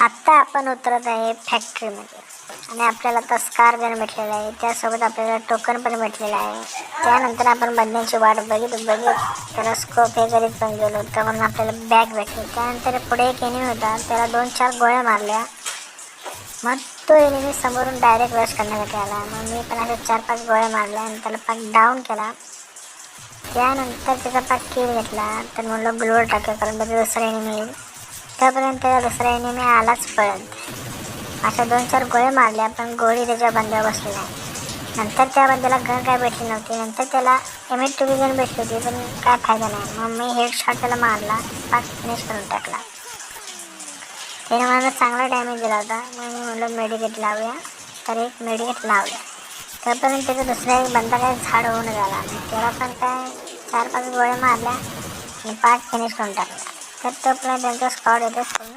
आत्ता आपण उतरत आहे फॅक्टरीमध्ये आणि आपल्याला आता स्कार गन भेटलेला आहे, त्यासोबत आपल्याला टोकन पण भेटलेलं आहे. त्यानंतर आपण बंद्यांची वाट बघित त्याला स्कोप हे करीत पण गेलो, तर म्हणून आपल्याला बॅग भेटली. त्यानंतर पुढे एक एनिमी होता, त्याला 2-4 गोळ्या मारल्या. मग तो एनिमी समोरून डायरेक्ट रश करण्यासाठी आला. मग मी पण अशा 4-5 गोळ्या मारल्या आणि त्याला पाक डाऊन केला. त्यानंतर त्याचा पाक किल घेतला. तर म्हणलं ग्लोअर टाकलं, कारण बघा दुसरा एनिमी येईल. त्यापर्यंत त्याला दुसरा एनिमी आलाच पळत. अशा 2-4 गोळे मारल्या, पण गोळी त्याच्या बंद्यावर बसली नाही. नंतर त्या बंद्याला गन काय भेटली नव्हती. नंतर त्याला M8 गन भेटली होती, पण काय फायदा नाही. मग मी हेडशॉट त्याला मारला, पाक फिनिश करून टाकला. त्याने मला चांगला डॅमेज दिला होता. मग मी म्हणलं मेडिकेट लावूया, तर एक मेडिकेट लावलं. त्यापर्यंत त्याचा दुसरा एक बंदा काय झाड होऊन झाला. त्याला पण काय 4-5 गोळ्या मारल्या आणि पाक फिनिश करून टाकला. तर तो आपला त्यांचा स्क्वॉड येतो पूर्ण